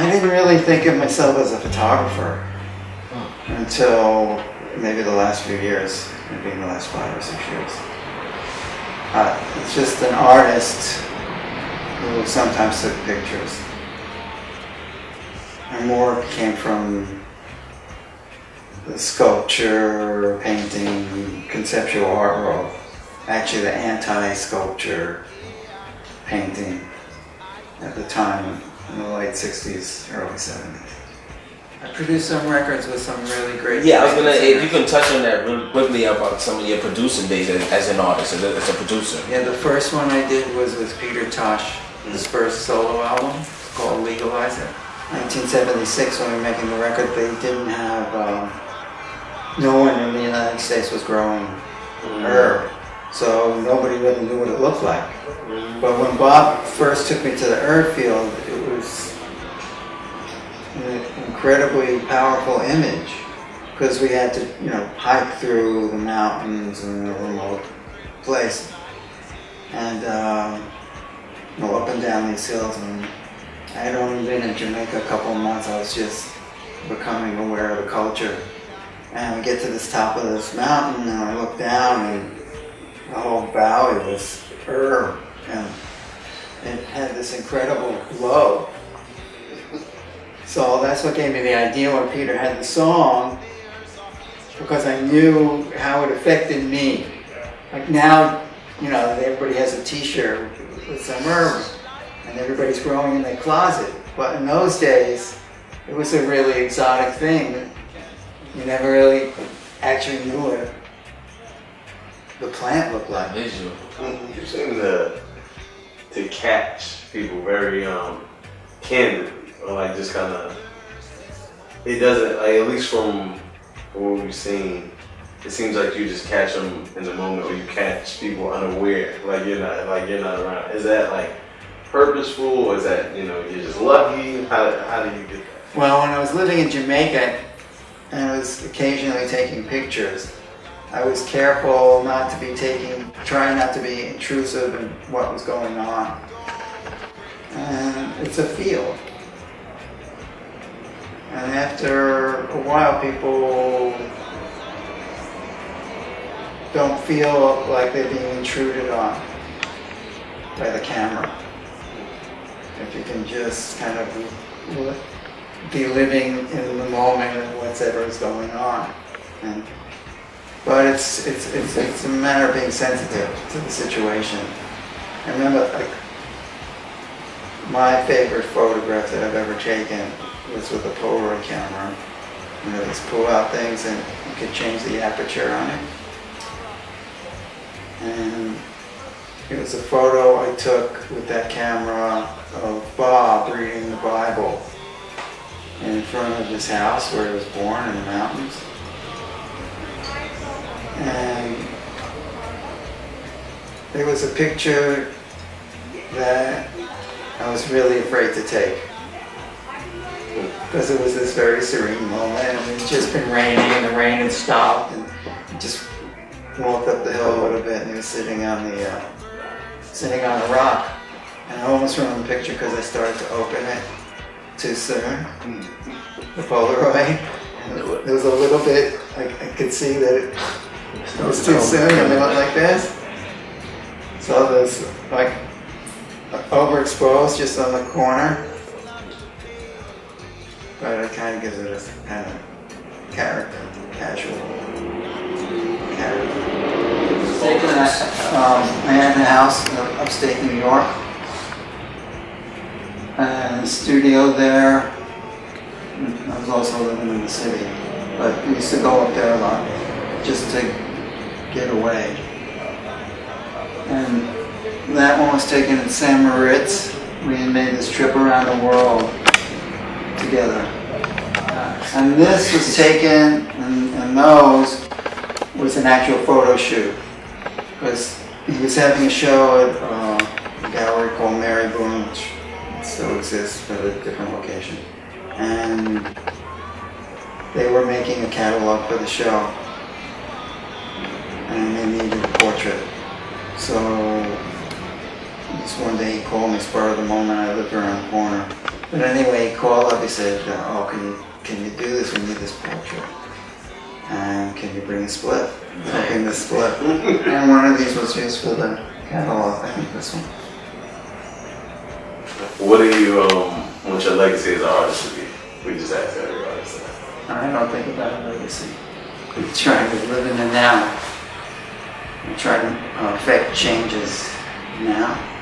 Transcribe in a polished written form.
I didn't really think of myself as a photographer until maybe the last few years, maybe in the last 5 or 6 years. It's just an artist who sometimes took pictures. And more came from the sculpture, painting, conceptual art world. Actually, the anti-sculpture painting at the time in the late 60s, early 70s. I produced some records with some really great... Yeah, I was gonna, if you can touch on that real quickly about some of your producing days as an artist, as a producer. Yeah, the first one I did was with Peter Tosh, his first solo album called Legalize It. 1976, when we were making the record, they didn't have, no one in the United States was growing herb, so nobody really knew what it looked like. But when Bob first took me to the herb field, it was an incredibly powerful image, because we had to, you know, hike through the mountains in a remote place, and you know, up and down these hills. And I had only been in Jamaica a couple of months. I was just becoming aware of the culture. And we get to this top of this mountain, and I look down, and the whole valley was herb, and it had this incredible glow. So that's what gave me the idea when Peter had the song, because I knew how it affected me. Like now, you know, everybody has a t-shirt with some herb, and everybody's growing in their closet. But in those days, it was a really exotic thing that you never really actually knew what the plant looked like. Visual. You seem to catch people very candidly, or like just kind of. It doesn't, like, at least from what we've seen, it seems like you just catch them in the moment, or you catch people unaware, like you're not around. Is that like purposeful, or is that, you know, you're just lucky? How do you get that? Well, when I was living in Jamaica and I was occasionally taking pictures, I was careful not to be trying not to be intrusive in what was going on. And it's a field. And after a while, people don't feel like they're being intruded on by the camera. If you can just kind of be living in the moment of whatever is going on. But it's a matter of being sensitive to the situation. I remember, like, my favorite photograph that I've ever taken was with a Polaroid camera. You know, these pull-out things, and you could change the aperture on it. And it was a photo I took with that camera of Bob reading the Bible in front of his house where he was born in the mountains. And there was a picture that I was really afraid to take, because it was this very serene moment, and it had just been raining, and the rain had stopped, and he just walked up the hill a little bit, and he was sitting on a rock. And I almost ruined the picture because I started to open it too soon, the Polaroid. And there was a little bit, I could see that it was too soon, and it went like this. So there's like overexposed just on the corner, but it kind of gives it a kind of character, casual character. Taken at Manhattan House in upstate New York, and the studio there. I was also living in the city, but we used to go up there a lot just to get away. And that one was taken in St. Moritz. We had made this trip around the world together. And this was taken, and those was an actual photo shoot, because he was having a show at a gallery called Mary Boone, which still exists but at a different location. And they were making a catalog for the show, and they needed a portrait. So this one day he called me, spur of the moment. I lived around the corner. But anyway, he called up, he said, oh, can you do this? We need this portrait. And can you bring a split? So bring the split. And one of these was used for the catalog, I think this one. What do you want your legacy as an artist to be? We just asked every artist that. I don't think about a legacy. I'm trying to live in the now. I'm trying to affect changes now.